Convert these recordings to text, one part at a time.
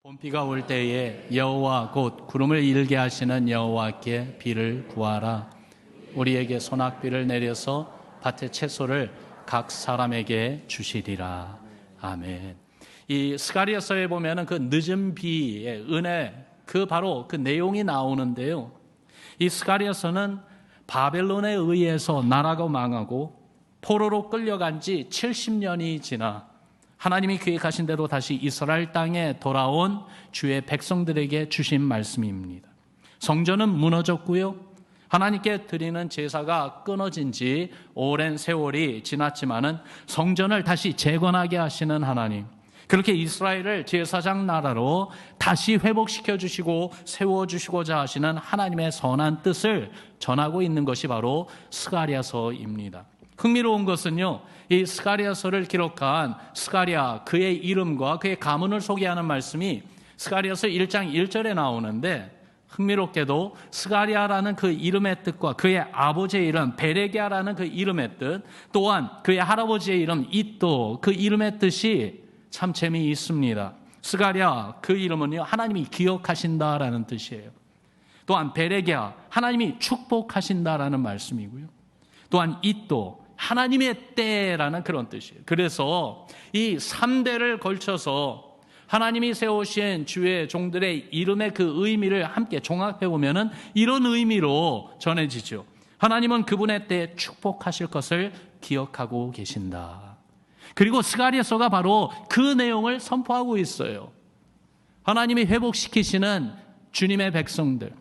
봄비가 올 때에 여호와 곧 구름을 일게 하시는 여호와께 비를 구하라. 우리에게 소낙비를 내려서 밭의 채소를 각 사람에게 주시리라. 아멘. 이 스가랴서에 보면은 그 늦은 비의 은혜, 바로 그 내용이 나오는데요. 이 스가랴서는 바벨론에 의해서 나라가 망하고 포로로 끌려간 지 70년이 지나 하나님이 계획하신 대로 다시 이스라엘 땅에 돌아온 주의 백성들에게 주신 말씀입니다. 성전은 무너졌고요. 하나님께 드리는 제사가 끊어진 지 오랜 세월이 지났지만은 성전을 다시 재건하게 하시는 하나님, 그렇게 이스라엘을 제사장 나라로 다시 회복시켜 주시고 세워주시고자 하시는 하나님의 선한 뜻을 전하고 있는 것이 바로 스가랴서입니다. 흥미로운 것은요, 이 스가랴서를 기록한 스가랴, 그의 이름과 그의 가문을 소개하는 말씀이 스가랴서 1장 1절에 나오는데, 흥미롭게도 스가랴라는 그 이름의 뜻과 그의 아버지의 이름 베레기야라는 그 이름의 뜻, 또한 그의 할아버지의 이름 이도, 그 이름의 뜻이 참 재미있습니다. 스가랴, 그 이름은요, 하나님이 기억하신다라는 뜻이에요. 또한 베레기야, 하나님이 축복하신다라는 말씀이고요. 또한 이도, 하나님의 때라는 그런 뜻이에요. 그래서 이 3대를 걸쳐서 하나님이 세우신 주의 종들의 이름의 그 의미를 함께 종합해 보면은 이런 의미로 전해지죠. 하나님은 그분의 때에 축복하실 것을 기억하고 계신다. 그리고 스가랴서가 바로 그 내용을 선포하고 있어요. 하나님이 회복시키시는 주님의 백성들,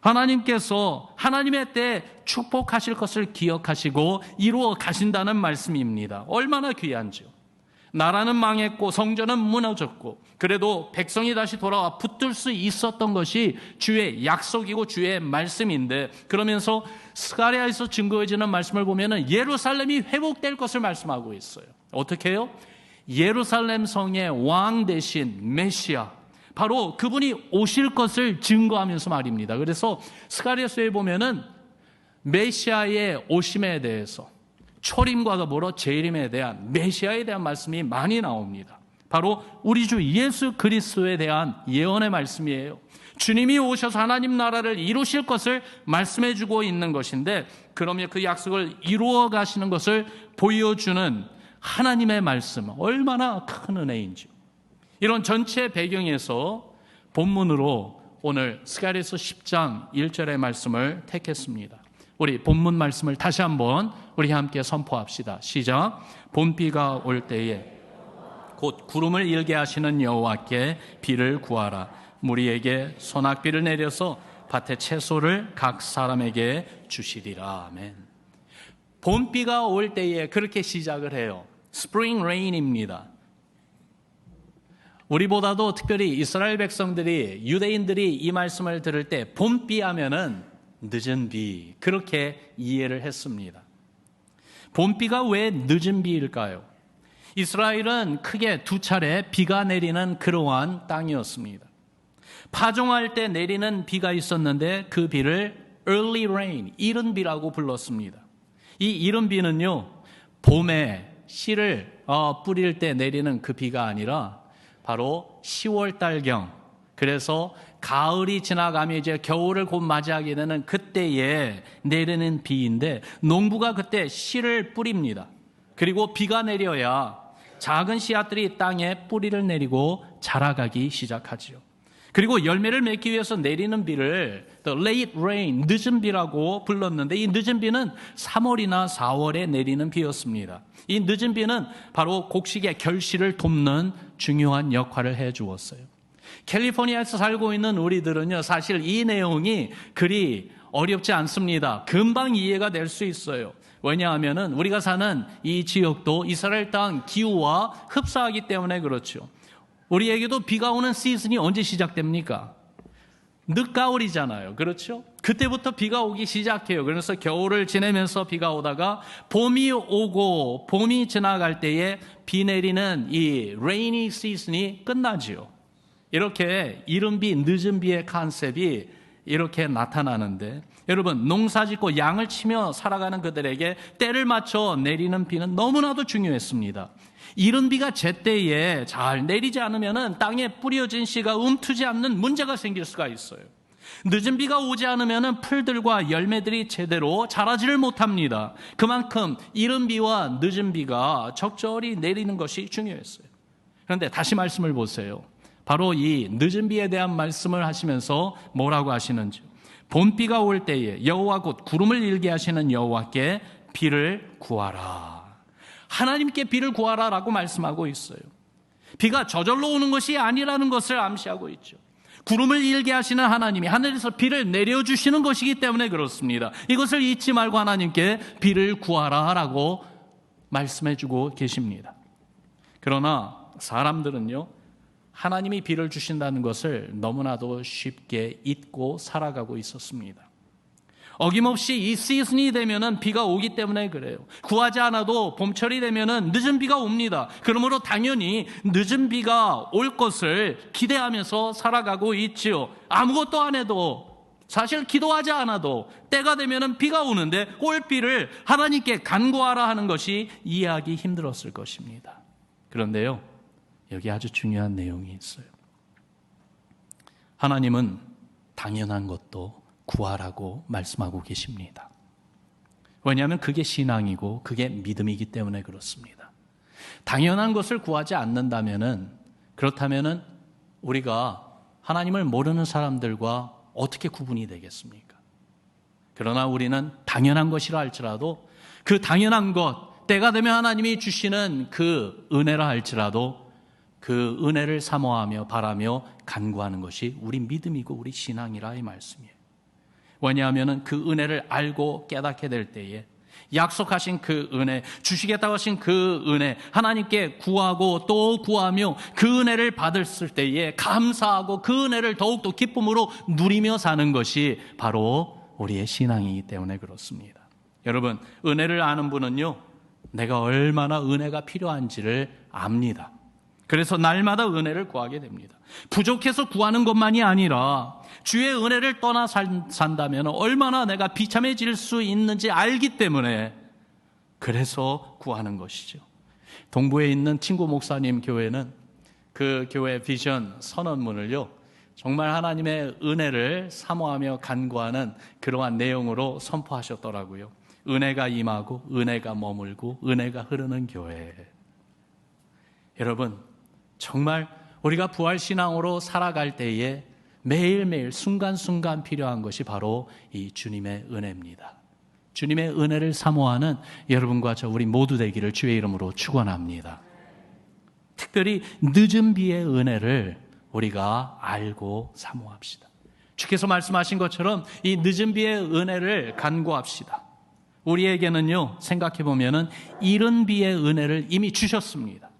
하나님께서 하나님의 때에 축복하실 것을 기억하시고 이루어 가신다는 말씀입니다. 얼마나 귀한지요. 나라는 망했고 성전은 무너졌고 그래도 백성이 다시 돌아와 붙들 수 있었던 것이 주의 약속이고 주의 말씀인데, 그러면서 스가랴에서 증거해지는 말씀을 보면은 예루살렘이 회복될 것을 말씀하고 있어요. 어떻게 해요? 예루살렘 성의 왕 대신 메시아, 바로 그분이 오실 것을 증거하면서 말입니다. 그래서 스가랴서에 보면은 메시아의 오심에 대해서, 초림과 더불어 재림에 대한, 메시아에 대한 말씀이 많이 나옵니다. 바로 우리 주 예수 그리스도에 대한 예언의 말씀이에요. 주님이 오셔서 하나님 나라를 이루실 것을 말씀해 주고 있는 것인데, 그러면 그 약속을 이루어 가시는 것을 보여주는 하나님의 말씀, 얼마나 큰 은혜인지요. 이런 전체 배경에서 본문으로 오늘 스가랴서 10장 1절의 말씀을 택했습니다. 우리 본문 말씀을 다시 한번 우리 함께 선포합시다. 시작. 봄비가 올 때에 곧 구름을 일게 하시는 여호와께 비를 구하라. 무리에게 소낙비를 내려서 밭의 채소를 각 사람에게 주시리라. 아멘. 봄비가 올 때에 그렇게 시작을 해요. 스프링 레인입니다. 우리보다도 특별히 이스라엘 백성들이, 유대인들이 이 말씀을 들을 때 봄비 하면은 늦은 비, 그렇게 이해를 했습니다. 봄비가 왜 늦은 비일까요? 이스라엘은 크게 두 차례 비가 내리는 그러한 땅이었습니다. 파종할 때 내리는 비가 있었는데 그 비를 early rain, 이른 비라고 불렀습니다. 이 이른 비는요, 봄에 씨를 뿌릴 때 내리는 그 비가 아니라 바로 10월 달경, 그래서 가을이 지나가며 이제 겨울을 곧 맞이하게 되는 그때에 내리는 비인데, 농부가 그때 씨를 뿌립니다. 그리고 비가 내려야 작은 씨앗들이 땅에 뿌리를 내리고 자라가기 시작하죠. 그리고 열매를 맺기 위해서 내리는 비를 the late rain, 늦은 비라고 불렀는데, 이 늦은 비는 3월이나 4월에 내리는 비였습니다. 이 늦은 비는 바로 곡식의 결실을 돕는 중요한 역할을 해 주었어요. 캘리포니아에서 살고 있는 우리들은요, 사실 이 내용이 그리 어렵지 않습니다. 금방 이해가 될 수 있어요. 왜냐하면은 우리가 사는 이 지역도 이스라엘 땅 기후와 흡사하기 때문에 그렇죠. 우리에게도 비가 오는 시즌이 언제 시작됩니까? 늦가을이잖아요. 그렇죠? 그때부터 비가 오기 시작해요. 그래서 겨울을 지내면서 비가 오다가 봄이 오고 봄이 지나갈 때에 비 내리는 이 레이니 시즌이 끝나지요. 이렇게 이른 비, 늦은 비의 컨셉이 이렇게 나타나는데, 여러분, 농사 짓고 양을 치며 살아가는 그들에게 때를 맞춰 내리는 비는 너무나도 중요했습니다. 이른 비가 제때에 잘 내리지 않으면 땅에 뿌려진 씨가 움트지 않는 문제가 생길 수가 있어요. 늦은 비가 오지 않으면 풀들과 열매들이 제대로 자라지를 못합니다. 그만큼 이른 비와 늦은 비가 적절히 내리는 것이 중요했어요. 그런데 다시 말씀을 보세요. 바로 이 늦은 비에 대한 말씀을 하시면서 뭐라고 하시는지, 봄비가 올 때에 여호와 곧 구름을 일게 하시는 여호와께 비를 구하라. 하나님께 비를 구하라라고 말씀하고 있어요. 비가 저절로 오는 것이 아니라는 것을 암시하고 있죠. 구름을 일게 하시는 하나님이 하늘에서 비를 내려주시는 것이기 때문에 그렇습니다. 이것을 잊지 말고 하나님께 비를 구하라라고 말씀해주고 계십니다. 그러나 사람들은요, 하나님이 비를 주신다는 것을 너무나도 쉽게 잊고 살아가고 있었습니다. 어김없이 이 시즌이 되면은 비가 오기 때문에 그래요. 구하지 않아도 봄철이 되면은 늦은 비가 옵니다. 그러므로 당연히 늦은 비가 올 것을 기대하면서 살아가고 있지요. 아무것도 안 해도, 사실 기도하지 않아도 때가 되면은 비가 오는데 올 비를 하나님께 간구하라 하는 것이 이해하기 힘들었을 것입니다. 그런데요, 여기 아주 중요한 내용이 있어요. 하나님은 당연한 것도 구하라고 말씀하고 계십니다. 왜냐하면 그게 신앙이고 그게 믿음이기 때문에 그렇습니다. 당연한 것을 구하지 그렇다면은 우리가 하나님을 모르는 사람들과 어떻게 구분이 되겠습니까? 그러나 우리는 당연한 것이라 할지라도 그 당연한 것, 때가 되면 하나님이 주시는 그 은혜라 할지라도 그 은혜를 사모하며 바라며 간구하는 것이 우리 믿음이고 우리 신앙이라 이 말씀이에요. 왜냐하면 그 은혜를 알고 깨닫게 될 때에 약속하신 그 은혜, 주시겠다고 하신 그 은혜, 하나님께 구하고 또 구하며 그 은혜를 받았을 때에 감사하고 그 은혜를 더욱더 기쁨으로 누리며 사는 것이 바로 우리의 신앙이기 때문에 그렇습니다. 여러분, 은혜를 아는 분은요, 내가 얼마나 은혜가 필요한지를 압니다. 그래서 날마다 은혜를 구하게 됩니다. 부족해서 구하는 것만이 아니라 주의 은혜를 떠나 산다면 얼마나 내가 비참해질 수 있는지 알기 때문에 그래서 구하는 것이죠. 동부에 있는 친구 목사님 교회는 그 교회 비전 선언문을요, 정말 하나님의 은혜를 사모하며 간구하는 그러한 내용으로 선포하셨더라고요. 은혜가 임하고 은혜가 머물고 은혜가 흐르는 교회. 여러분, 정말 우리가 부활신앙으로 살아갈 때에 매일매일 순간순간 필요한 것이 바로 이 주님의 은혜입니다. 주님의 은혜를 사모하는 여러분과 저 우리 모두 되기를 주의 이름으로 축원합니다. 특별히 늦은 비의 은혜를 우리가 알고 사모합시다. 주께서 말씀하신 것처럼 이 늦은 비의 은혜를 간구합시다. 우리에게는요, 생각해보면은 이른 비의 은혜를 이미 주셨습니다.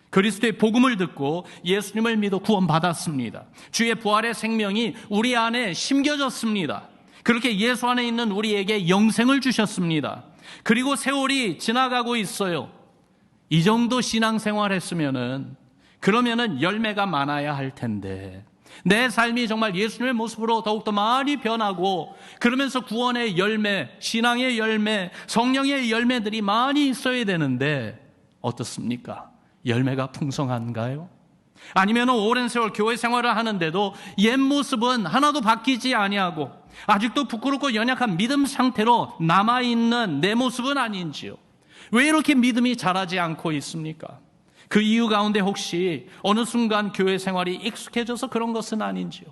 그리스도의 복음을 듣고 예수님을 믿어 구원받았습니다. 주의 부활의 생명이 우리 안에 심겨졌습니다. 그렇게 예수 안에 있는 우리에게 영생을 주셨습니다. 그리고 세월이 지나가고 있어요. 이 정도 신앙생활 했으면은, 그러면은 열매가 많아야 할 텐데, 내 삶이 정말 예수님의 모습으로 더욱더 많이 변하고, 그러면서 구원의 열매, 신앙의 열매, 성령의 열매들이 많이 있어야 되는데 어떻습니까? 열매가 풍성한가요? 아니면 오랜 세월 교회 생활을 하는데도 옛 모습은 하나도 바뀌지 아니하고 아직도 부끄럽고 연약한 믿음 상태로 남아있는 내 모습은 아닌지요? 왜 이렇게 믿음이 자라지 않고 있습니까? 그 이유 가운데 혹시 어느 순간 교회 생활이 익숙해져서 그런 것은 아닌지요?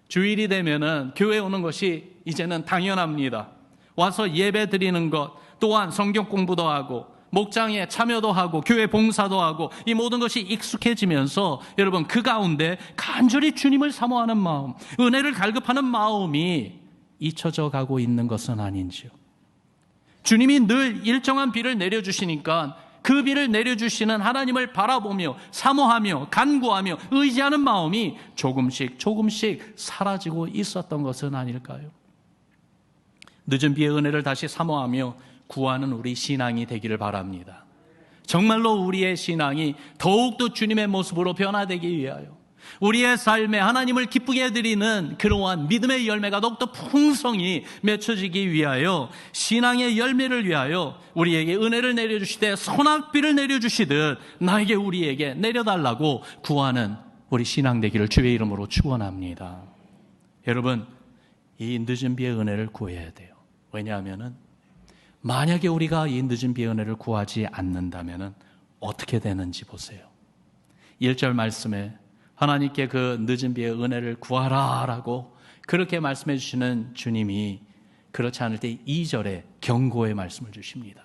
주일이 되면은 교회 오는 것이 이제는 당연합니다. 와서 예배 드리는 것, 또한 성경 공부도 하고 목장에 참여도 하고 교회 봉사도 하고 이 모든 것이 익숙해지면서 여러분, 그 가운데 간절히 주님을 사모하는 마음, 은혜를 갈급하는 마음이 잊혀져 가고 있는 것은 아닌지요? 주님이 늘 일정한 비를 내려주시니까 그 비를 내려주시는 하나님을 바라보며 사모하며 간구하며 의지하는 마음이 조금씩 사라지고 있었던 것은 아닐까요? 늦은 비의 은혜를 다시 사모하며 구하는 우리 신앙이 되기를 바랍니다. 정말로 우리의 신앙이 더욱더 주님의 모습으로 변화되기 위하여, 우리의 삶에 하나님을 기쁘게 해드리는 그러한 믿음의 열매가 더욱더 풍성히 맺혀지기 위하여 신앙의 열매를 위하여 우리에게 은혜를 내려주시되 소낙비를 내려주시듯 나에게 우리에게 내려달라고 구하는 우리 신앙 되기를 주의 이름으로 축원합니다. 여러분, 이 늦은 비의 은혜를 구해야 돼요. 왜냐하면 만약에 우리가 이 늦은 비의 은혜를 구하지 않는다면 어떻게 되는지 보세요. 1절 말씀에 하나님께 그 늦은 비의 은혜를 구하라 라고 그렇게 말씀해 주시는 주님이 그렇지 않을 때 2절에 경고의 말씀을 주십니다.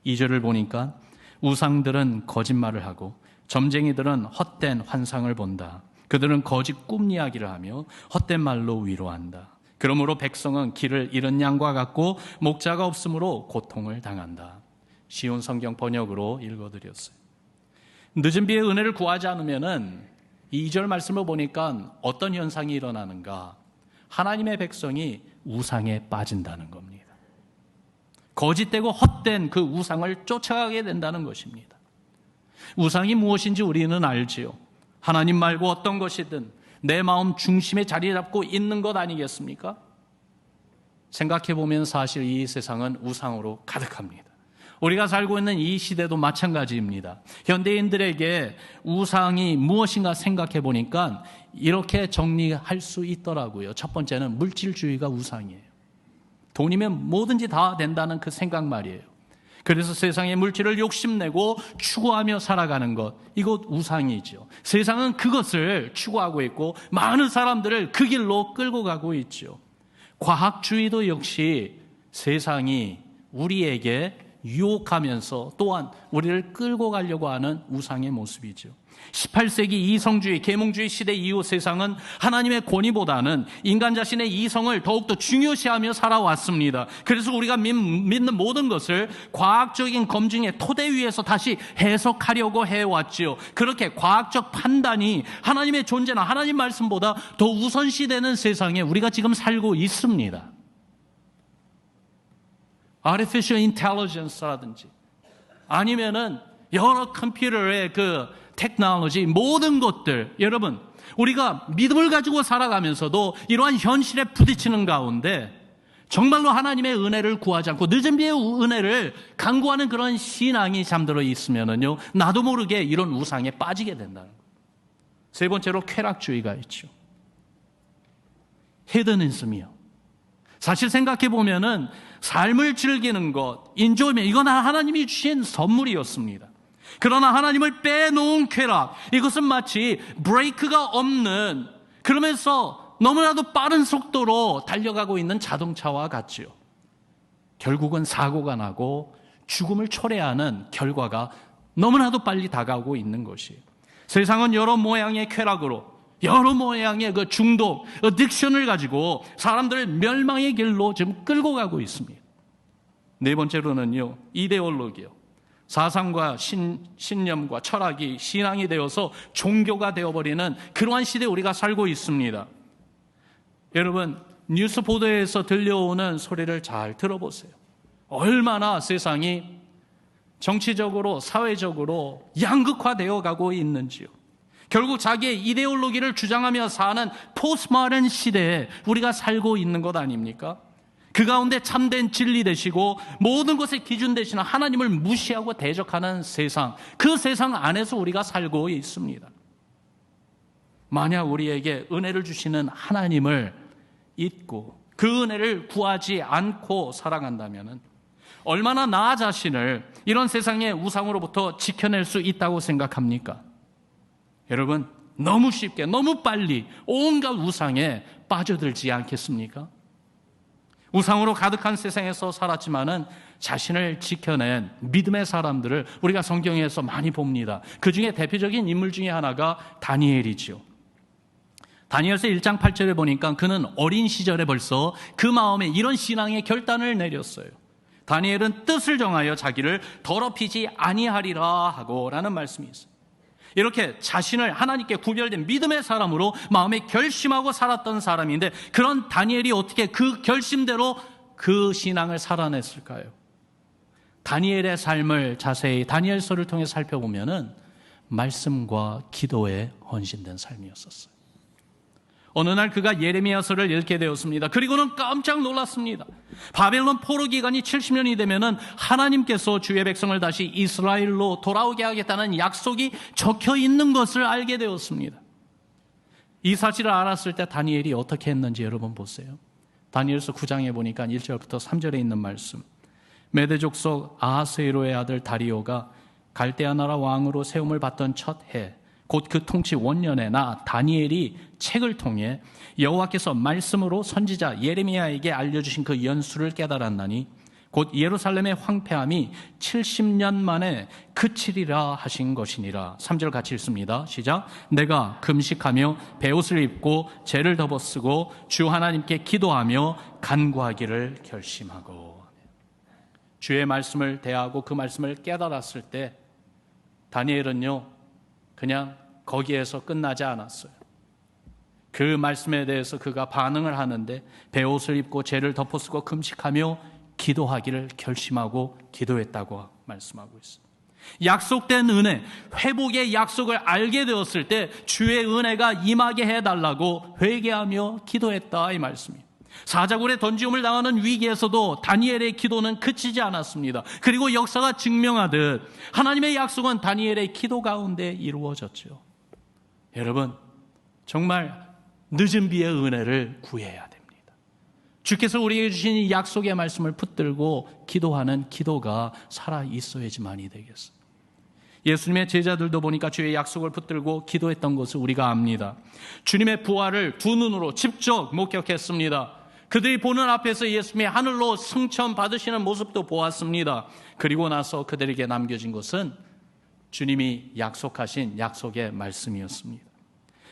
2절을 보니까 우상들은 거짓말을 하고 점쟁이들은 헛된 환상을 본다. 그들은 거짓 꿈 이야기를 하며 헛된 말로 위로한다. 그러므로 백성은 길을 잃은 양과 같고 목자가 없으므로 고통을 당한다. 쉬운 성경 번역으로 읽어드렸어요. 늦은 비의 은혜를 구하지 않으면은 2절 말씀을 보니까 어떤 현상이 일어나는가? 하나님의 백성이 우상에 빠진다는 겁니다. 거짓되고 헛된 그 우상을 쫓아가게 된다는 것입니다. 우상이 무엇인지 우리는 알지요. 하나님 말고 어떤 것이든 내 마음 중심에 자리 잡고 있는 것 아니겠습니까? 생각해보면 사실 이 세상은 우상으로 가득합니다. 우리가 살고 있는 이 시대도 마찬가지입니다. 현대인들에게 우상이 무엇인가 생각해 보니까 이렇게 정리할 수 있더라고요. 첫 번째는 물질주의가 우상이에요. 돈이면 뭐든지 다 된다는 그 생각 말이에요. 그래서 세상의 물질을 욕심내고 추구하며 살아가는 것, 이것 우상이죠. 세상은 그것을 추구하고 있고 많은 사람들을 그 길로 끌고 가고 있죠. 과학주의도 역시 세상이 우리에게 유혹하면서 또한 우리를 끌고 가려고 하는 우상의 모습이죠. 18세기 이성주의, 계몽주의 시대 이후 세상은 하나님의 권위보다는 인간 자신의 이성을 더욱더 중요시하며 살아왔습니다. 그래서 우리가 믿는 모든 것을 과학적인 검증의 토대 위에서 다시 해석하려고 해왔죠. 그렇게 과학적 판단이 하나님의 존재나 하나님 말씀보다 더 우선시되는 세상에 우리가 지금 살고 있습니다. Artificial Intelligence라든지 아니면은 여러 컴퓨터의 그 테크놀로지 모든 것들, 여러분 우리가 믿음을 가지고 살아가면서도 이러한 현실에 부딪히는 가운데 정말로 하나님의 은혜를 구하지 않고 늦은 비의 은혜를 간구하는 그런 신앙이 잠들어 있으면은요 나도 모르게 이런 우상에 빠지게 된다는 거예요. 세 번째로 쾌락주의가 있죠. 헤드니즘이요. 사실 생각해 보면은 삶을 즐기는 것, 인조이면 이건 하나님이 주신 선물이었습니다. 그러나 하나님을 빼놓은 쾌락, 이것은 마치 브레이크가 없는, 그러면서 너무나도 빠른 속도로 달려가고 있는 자동차와 같지요. 결국은 사고가 나고 죽음을 초래하는 결과가 너무나도 빨리 다가오고 있는 것이에요. 세상은 여러 모양의 쾌락으로, 여러 모양의 그 중독, 어딕션을 가지고 사람들을 멸망의 길로 지금 끌고 가고 있습니다. 네 번째로는요, 이데올로기요. 사상과 신념과 철학이 신앙이 되어서 종교가 되어버리는 그러한 시대에 우리가 살고 있습니다. 여러분, 뉴스 보도에서 들려오는 소리를 잘 들어보세요. 얼마나 세상이 정치적으로, 사회적으로 양극화되어 가고 있는지요. 결국 자기의 이데올로기를 주장하며 사는 포스트모던 시대에 우리가 살고 있는 것 아닙니까? 그 가운데 참된 진리 되시고 모든 것의 기준 되시는 하나님을 무시하고 대적하는 세상, 그 세상 안에서 우리가 살고 있습니다. 만약 우리에게 은혜를 주시는 하나님을 잊고 그 은혜를 구하지 않고 살아간다면 얼마나 나 자신을 이런 세상의 우상으로부터 지켜낼 수 있다고 생각합니까? 여러분, 너무 쉽게, 너무 빨리 온갖 우상에 빠져들지 않겠습니까? 우상으로 가득한 세상에서 살았지만은 자신을 지켜낸 믿음의 사람들을 우리가 성경에서 많이 봅니다. 그 중에 대표적인 인물 중에 하나가 다니엘이지요. 다니엘서 1장 8절에 보니까 그는 어린 시절에 벌써 그 마음에 이런 신앙의 결단을 내렸어요. 다니엘은 뜻을 정하여 자기를 더럽히지 아니하리라 하고 라는 말씀이 있어요. 이렇게 자신을 하나님께 구별된 믿음의 사람으로 마음에 결심하고 살았던 사람인데, 그런 다니엘이 어떻게 그 결심대로 그 신앙을 살아냈을까요? 다니엘의 삶을 자세히 다니엘서를 통해 살펴보면은 말씀과 기도에 헌신된 삶이었었어요. 어느 날 그가 예레미야서를 읽게 되었습니다. 그리고는 깜짝 놀랐습니다. 바벨론 포로 기간이 70년이 되면은 하나님께서 주의 백성을 다시 이스라엘로 돌아오게 하겠다는 약속이 적혀 있는 것을 알게 되었습니다. 이 사실을 알았을 때 다니엘이 어떻게 했는지 여러분 보세요. 다니엘서 9장에 보니까 1절부터 3절에 있는 말씀. 메대 족속 아하스웨로의 아들 다리오가 갈대아 나라 왕으로 세움을 받던 첫 해, 곧 그 통치 원년에 나 다니엘이 책을 통해 여호와께서 말씀으로 선지자 예레미야에게 알려주신 그 연수를 깨달았나니 곧 예루살렘의 황폐함이 70년 만에 그치리라 하신 것이니라. 3절 같이 읽습니다. 시작. 내가 금식하며 베옷을 입고 재를 덮어쓰고 주 하나님께 기도하며 간구하기를 결심하고. 주의 말씀을 대하고 그 말씀을 깨달았을 때 다니엘은요 그냥 거기에서 끝나지 않았어요. 그 말씀에 대해서 그가 반응을 하는데 베옷을 입고 재를 덮어쓰고 금식하며 기도하기를 결심하고 기도했다고 말씀하고 있습니다. 약속된 은혜, 회복의 약속을 알게 되었을 때 주의 은혜가 임하게 해달라고 회개하며 기도했다 이 말씀입니다. 사자굴에 던지움을 당하는 위기에서도 다니엘의 기도는 그치지 않았습니다. 그리고 역사가 증명하듯 하나님의 약속은 다니엘의 기도 가운데 이루어졌죠. 여러분 정말 늦은 비의 은혜를 구해야 됩니다. 주께서 우리에게 주신 이 약속의 말씀을 붙들고 기도하는 기도가 살아있어야지만이 되겠습니다. 예수님의 제자들도 보니까 주의 약속을 붙들고 기도했던 것을 우리가 압니다. 주님의 부활을 두 눈으로 직접 목격했습니다. 그들이 보는 앞에서 예수님의 하늘로 승천 받으시는 모습도 보았습니다. 그리고 나서 그들에게 남겨진 것은 주님이 약속하신 약속의 말씀이었습니다.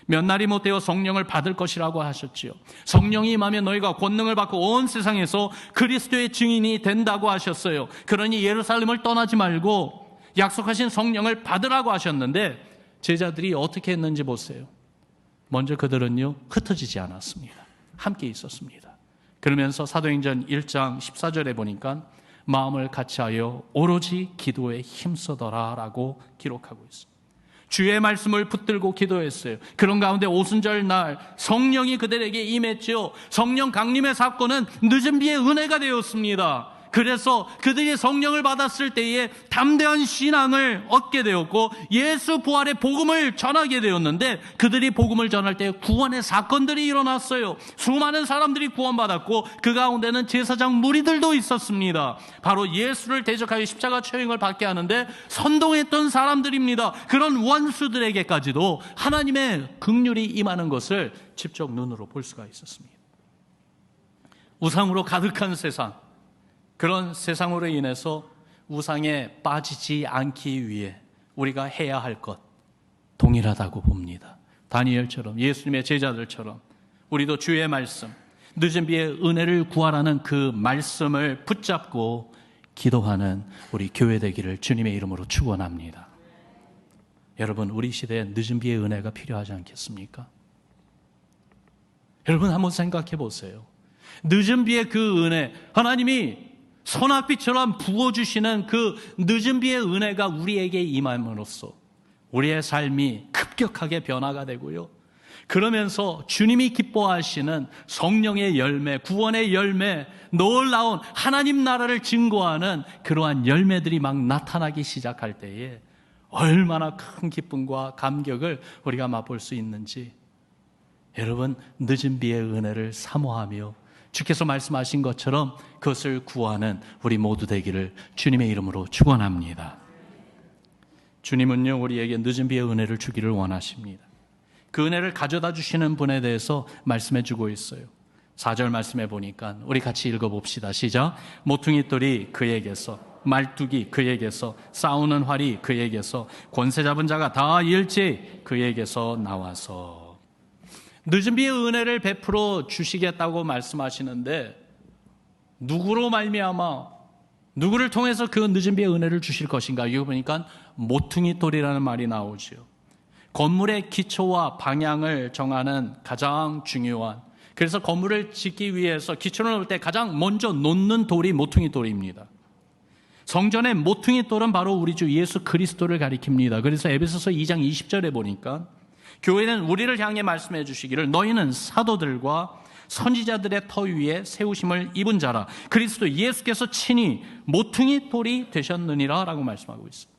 몇 날이 못되어 성령을 받을 것이라고 하셨지요. 성령이 임하면 너희가 권능을 받고 온 세상에서 그리스도의 증인이 된다고 하셨어요. 그러니 예루살렘을 떠나지 말고 약속하신 성령을 받으라고 하셨는데 제자들이 어떻게 했는지 보세요. 먼저 그들은요 흩어지지 않았습니다. 함께 있었습니다. 그러면서 사도행전 1장 14절에 보니까 마음을 같이하여 오로지 기도에 힘쓰더라 라고 기록하고 있습니다. 주의 말씀을 붙들고 기도했어요. 그런 가운데 오순절 날 성령이 그들에게 임했죠. 성령 강림의 사건은 늦은 비의 은혜가 되었습니다. 그래서 그들이 성령을 받았을 때에 담대한 신앙을 얻게 되었고 예수 부활의 복음을 전하게 되었는데 그들이 복음을 전할 때 구원의 사건들이 일어났어요. 수많은 사람들이 구원받았고 그 가운데는 제사장 무리들도 있었습니다. 바로 예수를 대적하여 십자가 처형을 받게 하는데 선동했던 사람들입니다. 그런 원수들에게까지도 하나님의 긍휼이 임하는 것을 직접 눈으로 볼 수가 있었습니다. 우상으로 가득한 세상, 그런 세상으로 인해서 우상에 빠지지 않기 위해 우리가 해야 할 것 동일하다고 봅니다. 다니엘처럼 예수님의 제자들처럼 우리도 주의 말씀, 늦은 비의 은혜를 구하라는 그 말씀을 붙잡고 기도하는 우리 교회 되기를 주님의 이름으로 축원합니다. 여러분 우리 시대에 늦은 비의 은혜가 필요하지 않겠습니까? 여러분 한번 생각해 보세요. 늦은 비의 그 은혜, 하나님이 소낙비처럼 부어주시는 그 늦은 비의 은혜가 우리에게 임함으로써 우리의 삶이 급격하게 변화가 되고요. 그러면서 주님이 기뻐하시는 성령의 열매, 구원의 열매, 놀라운 하나님 나라를 증거하는 그러한 열매들이 막 나타나기 시작할 때에 얼마나 큰 기쁨과 감격을 우리가 맛볼 수 있는지 여러분 늦은 비의 은혜를 사모하며 주께서 말씀하신 것처럼 그것을 구하는 우리 모두 되기를 주님의 이름으로 축원합니다. 주님은요 우리에게 늦은 비의 은혜를 주기를 원하십니다. 그 은혜를 가져다 주시는 분에 대해서 말씀해 주고 있어요. 4절 말씀해 보니까 우리 같이 읽어봅시다. 시작. 모퉁이 돌이 그에게서, 말뚝이 그에게서, 싸우는 활이 그에게서, 권세 잡은 자가 다 일제히 그에게서 나와서. 늦은 비의 은혜를 베풀어 주시겠다고 말씀하시는데 누구로 말미암아 누구를 통해서 그 늦은 비의 은혜를 주실 것인가? 이거 보니까 모퉁이 돌이라는 말이 나오죠. 건물의 기초와 방향을 정하는 가장 중요한, 그래서 건물을 짓기 위해서 기초를 놓을 때 가장 먼저 놓는 돌이 모퉁이 돌입니다. 성전의 모퉁이 돌은 바로 우리 주 예수 그리스도를 가리킵니다. 그래서 에베소서 2장 20절에 보니까 교회는 우리를 향해 말씀해 주시기를 너희는 사도들과 선지자들의 터 위에 세우심을 입은 자라 그리스도 예수께서 친히 모퉁이 돌이 되셨느니라 라고 말씀하고 있습니다.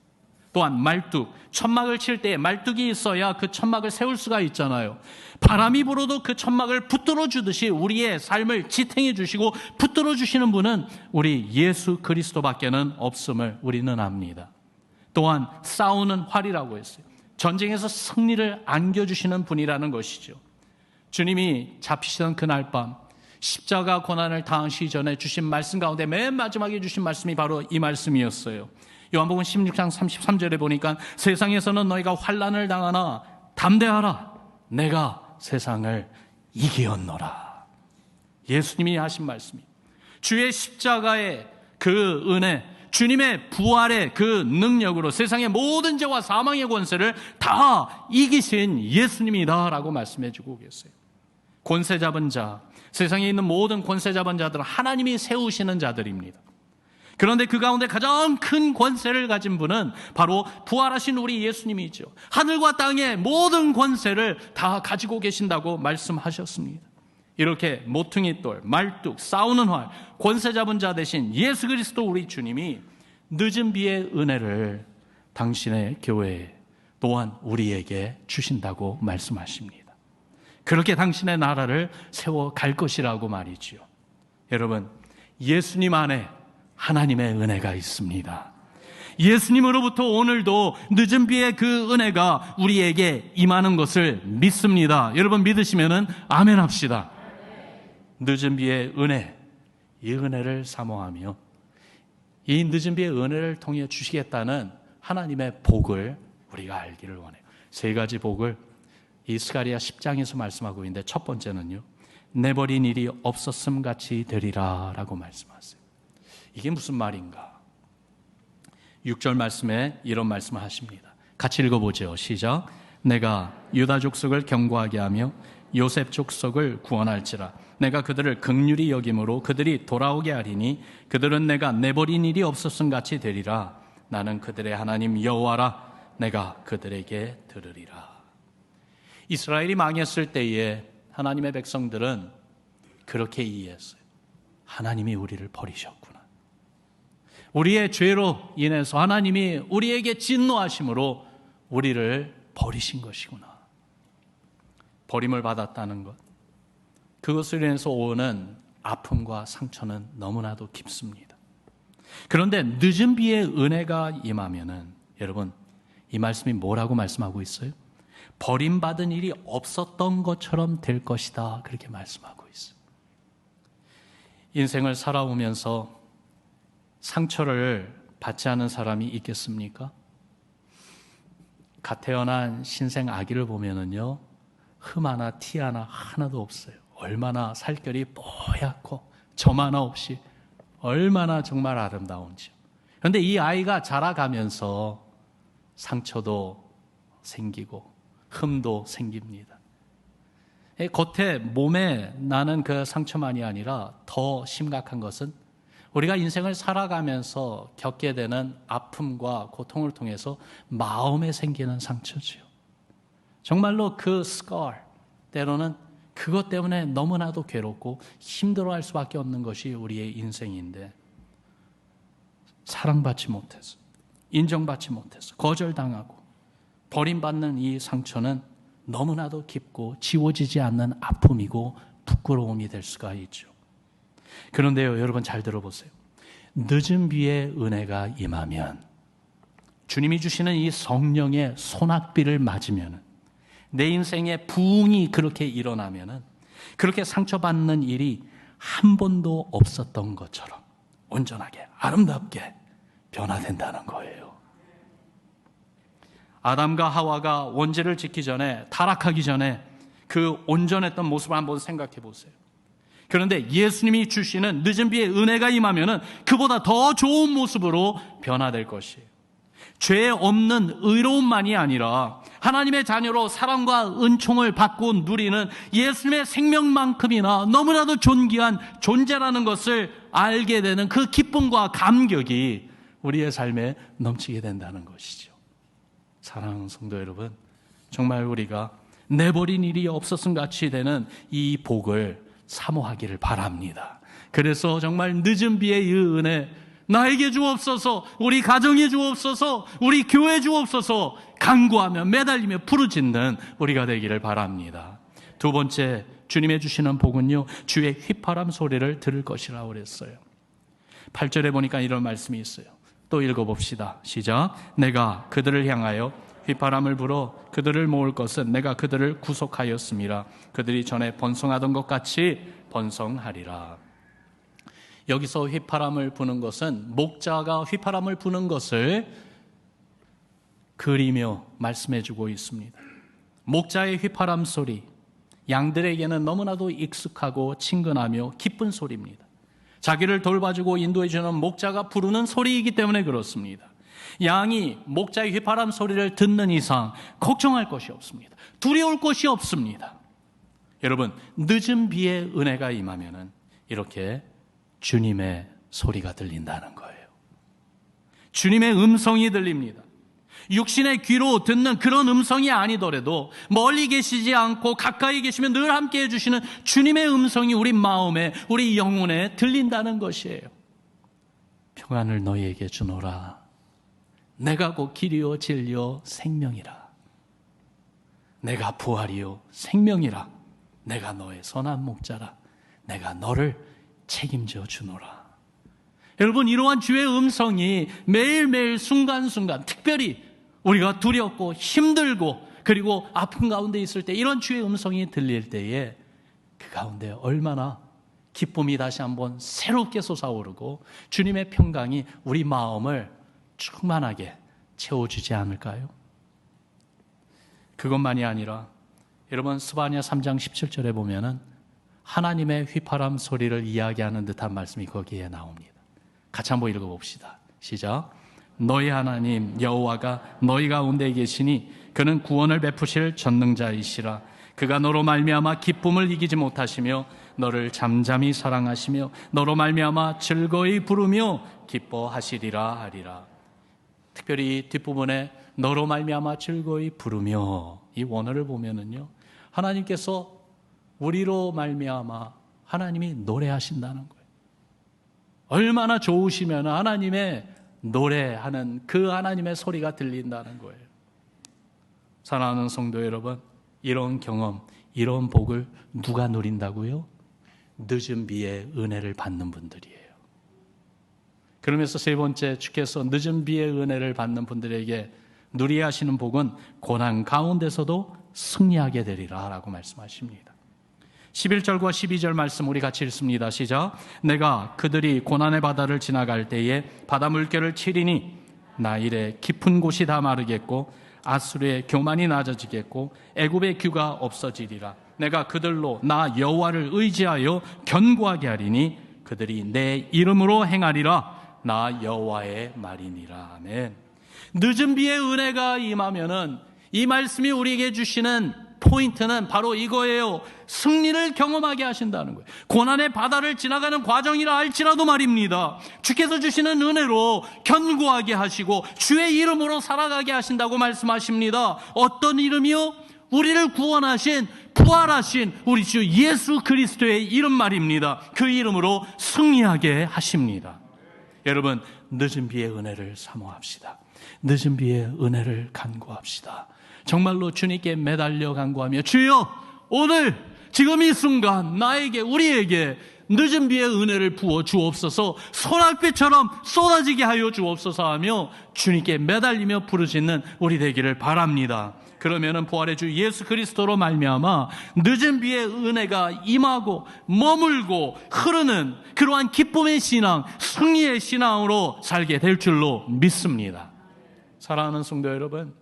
또한 말뚝, 천막을 칠 때에 말뚝이 있어야 그 천막을 세울 수가 있잖아요. 바람이 불어도 그 천막을 붙들어 주듯이 우리의 삶을 지탱해 주시고 붙들어 주시는 분은 우리 예수 그리스도밖에는 없음을 우리는 압니다. 또한 싸우는 활이라고 했어요. 전쟁에서 승리를 안겨주시는 분이라는 것이죠. 주님이 잡히시던 그날 밤 십자가 고난을 당하시기 전에 주신 말씀 가운데 맨 마지막에 주신 말씀이 바로 이 말씀이었어요. 요한복음 16장 33절에 보니까 세상에서는 너희가 환난을 당하나 담대하라 내가 세상을 이기었노라. 예수님이 하신 말씀이 주의 십자가의 그 은혜, 주님의 부활의 그 능력으로 세상의 모든 죄와 사망의 권세를 다 이기신 예수님이다 라고 말씀해 주고 계세요. 권세 잡은 자, 세상에 있는 모든 권세 잡은 자들은 하나님이 세우시는 자들입니다. 그런데 그 가운데 가장 큰 권세를 가진 분은 바로 부활하신 우리 예수님이죠. 하늘과 땅의 모든 권세를 다 가지고 계신다고 말씀하셨습니다. 이렇게 모퉁이돌, 말뚝, 싸우는 활, 권세 잡은 자 대신 예수 그리스도 우리 주님이 늦은 비의 은혜를 당신의 교회에 또한 우리에게 주신다고 말씀하십니다. 그렇게 당신의 나라를 세워갈 것이라고 말이죠. 여러분, 예수님 안에 하나님의 은혜가 있습니다. 예수님으로부터 오늘도 늦은 비의 그 은혜가 우리에게 임하는 것을 믿습니다. 여러분 믿으시면은 아멘 합시다. 늦은 비의 은혜, 이 은혜를 사모하며 이 늦은 비의 은혜를 통해 주시겠다는 하나님의 복을 우리가 알기를 원해요. 세 가지 복을 이 스가랴 10장에서 말씀하고 있는데 첫 번째는요, 내버린 일이 없었음 같이 되리라 라고 말씀하세요. 이게 무슨 말인가? 6절 말씀에 이런 말씀을 하십니다. 같이 읽어보죠. 시작. 내가 유다 족속을 견고하게 하며 요셉 족속을 구원할지라. 내가 그들을 긍휼히 여김으로 그들이 돌아오게 하리니 그들은 내가 내버린 일이 없었음 같이 되리라. 나는 그들의 하나님 여호와라. 내가 그들에게 들으리라. 이스라엘이 망했을 때에 하나님의 백성들은 그렇게 이해했어요. 하나님이 우리를 버리셨구나. 우리의 죄로 인해서 하나님이 우리에게 진노하심으로 우리를 버리신 것이구나. 버림을 받았다는 것, 그것으로 인해서 오는 아픔과 상처는 너무나도 깊습니다. 그런데 늦은 비의 은혜가 임하면은 여러분, 이 말씀이 뭐라고 말씀하고 있어요? 버림받은 일이 없었던 것처럼 될 것이다, 그렇게 말씀하고 있어요. 인생을 살아오면서 상처를 받지 않은 사람이 있겠습니까? 갓 태어난 신생 아기를 보면은요, 흠 하나 티 하나도 없어요. 얼마나 살결이 뽀얗고 점 하나 없이 얼마나 정말 아름다운지요. 그런데 이 아이가 자라가면서 상처도 생기고 흠도 생깁니다. 겉에 몸에 나는 그 상처만이 아니라 더 심각한 것은 우리가 인생을 살아가면서 겪게 되는 아픔과 고통을 통해서 마음에 생기는 상처지요. 정말로 그 scar, 때로는 그것 때문에 너무나도 괴롭고 힘들어할 수밖에 없는 것이 우리의 인생인데, 사랑받지 못해서, 인정받지 못해서, 거절당하고 버림받는 이 상처는 너무나도 깊고 지워지지 않는 아픔이고 부끄러움이 될 수가 있죠. 그런데요, 여러분 잘 들어보세요. 늦은 비의 은혜가 임하면, 주님이 주시는 이 성령의 소낙비를 맞으면, 내 인생에 부흥이 그렇게 일어나면 그렇게 상처받는 일이 한 번도 없었던 것처럼 온전하게 아름답게 변화된다는 거예요. 아담과 하와가 원죄를 짓기 전에, 타락하기 전에 그 온전했던 모습을 한번 생각해 보세요. 그런데 예수님이 주시는 늦은 비의 은혜가 임하면 그보다 더 좋은 모습으로 변화될 것이에요. 죄 없는 의로움만이 아니라 하나님의 자녀로 사랑과 은총을 받고 누리는 예수님의 생명만큼이나 너무나도 존귀한 존재라는 것을 알게 되는 그 기쁨과 감격이 우리의 삶에 넘치게 된다는 것이죠. 사랑하는 성도 여러분, 정말 우리가 내버린 일이 없었음 같이 되는 이 복을 사모하기를 바랍니다. 그래서 정말 늦은 비의 이 은혜 나에게 주옵소서, 우리 가정에 주옵소서, 우리 교회 주옵소서 간구하며 매달리며 부르짖는 우리가 되기를 바랍니다. 두 번째, 주님의 주시는 복은요, 주의 휘파람 소리를 들을 것이라고 그랬어요. 8절에 보니까 이런 말씀이 있어요. 또 읽어봅시다. 시작. 내가 그들을 향하여 휘파람을 불어 그들을 모을 것은 내가 그들을 구속하였음이라. 그들이 전에 번성하던 것 같이 번성하리라. 여기서 휘파람을 부는 것은 목자가 휘파람을 부는 것을 그리며 말씀해주고 있습니다. 목자의 휘파람 소리, 양들에게는 너무나도 익숙하고 친근하며 기쁜 소리입니다. 자기를 돌봐주고 인도해주는 목자가 부르는 소리이기 때문에 그렇습니다. 양이 목자의 휘파람 소리를 듣는 이상 걱정할 것이 없습니다. 두려울 것이 없습니다. 여러분, 늦은 비의 은혜가 임하면은 이렇게 주님의 소리가 들린다는 거예요. 주님의 음성이 들립니다. 육신의 귀로 듣는 그런 음성이 아니더라도 멀리 계시지 않고 가까이 계시면 늘 함께 해주시는 주님의 음성이 우리 마음에, 우리 영혼에 들린다는 것이에요. 평안을 너희에게 주노라. 내가 곧 길이요 진리요 생명이라. 내가 부활이요 생명이라. 내가 너의 선한 목자라. 내가 너를 책임져 주노라. 여러분, 이러한 주의 음성이 매일매일 순간순간 특별히 우리가 두렵고 힘들고 그리고 아픈 가운데 있을 때 이런 주의 음성이 들릴 때에 그 가운데 얼마나 기쁨이 다시 한번 새롭게 솟아오르고 주님의 평강이 우리 마음을 충만하게 채워주지 않을까요? 그것만이 아니라 여러분, 스바냐 3장 17절에 보면은 하나님의 휘파람 소리를 이야기하는 듯한 말씀이 거기에 나옵니다. 같이 한번 읽어봅시다. 시작. 너희 하나님 여호와가 너희 가운데 계시니 그는 구원을 베푸실 전능자이시라. 그가 너로 말미암아 기쁨을 이기지 못하시며 너를 잠잠히 사랑하시며 너로 말미암아 즐거이 부르며 기뻐하시리라 하리라. 특별히 뒷부분에 너로 말미암아 즐거이 부르며 이 원어를 보면은요, 하나님께서 우리로 말미암아 하나님이 노래하신다는 거예요. 얼마나 좋으시면 하나님의 노래하는 그 하나님의 소리가 들린다는 거예요. 사랑하는 성도 여러분, 이런 경험, 이런 복을 누가 누린다고요? 늦은 비의 은혜를 받는 분들이에요. 그러면서 세 번째, 주께서 늦은 비의 은혜를 받는 분들에게 누리게 하시는 복은 고난 가운데서도 승리하게 되리라 라고 말씀하십니다. 11절과 12절 말씀 우리 같이 읽습니다. 시작. 내가 그들이 고난의 바다를 지나갈 때에 바다 물결을 치리니 나일의 깊은 곳이 다 마르겠고 아수르의 교만이 낮아지겠고 애굽의 규가 없어지리라. 내가 그들로 나 여호와를 의지하여 견고하게 하리니 그들이 내 이름으로 행하리라. 나 여호와의 말이니라. 아멘. 늦은 비의 은혜가 임하면은 이 말씀이 우리에게 주시는 포인트는 바로 이거예요. 승리를 경험하게 하신다는 거예요. 고난의 바다를 지나가는 과정이라 할지라도 말입니다. 주께서 주시는 은혜로 견고하게 하시고 주의 이름으로 살아가게 하신다고 말씀하십니다. 어떤 이름이요? 우리를 구원하신, 부활하신 우리 주 예수 그리스도의 이름 말입니다. 그 이름으로 승리하게 하십니다. 여러분, 늦은 비의 은혜를 사모합시다. 늦은 비의 은혜를 간구합시다. 정말로 주님께 매달려 간구하며 주여, 오늘 지금 이 순간 나에게, 우리에게 늦은 비의 은혜를 부어 주옵소서, 소낙비처럼 쏟아지게 하여 주옵소서 하며 주님께 매달리며 부르짖는 우리 되기를 바랍니다. 그러면은 부활의 주 예수 그리스도로 말미암아 늦은 비의 은혜가 임하고 머물고 흐르는 그러한 기쁨의 신앙, 승리의 신앙으로 살게 될 줄로 믿습니다. 사랑하는 성도 여러분,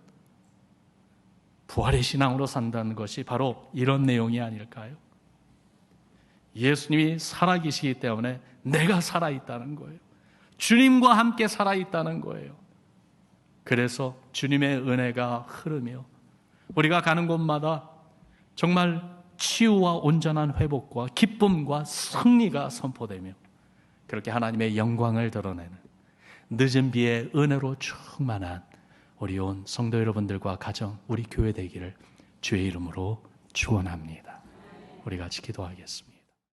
부활의 신앙으로 산다는 것이 바로 이런 내용이 아닐까요? 예수님이 살아계시기 때문에 내가 살아있다는 거예요. 주님과 함께 살아있다는 거예요. 그래서 주님의 은혜가 흐르며 우리가 가는 곳마다 정말 치유와 온전한 회복과 기쁨과 승리가 선포되며 그렇게 하나님의 영광을 드러내는 늦은 비에 은혜로 충만한 우리 온 성도 여러분들과 가정, 우리 교회 되기를 주의 이름으로 축원합니다. 우리 같이 기도하겠습니다.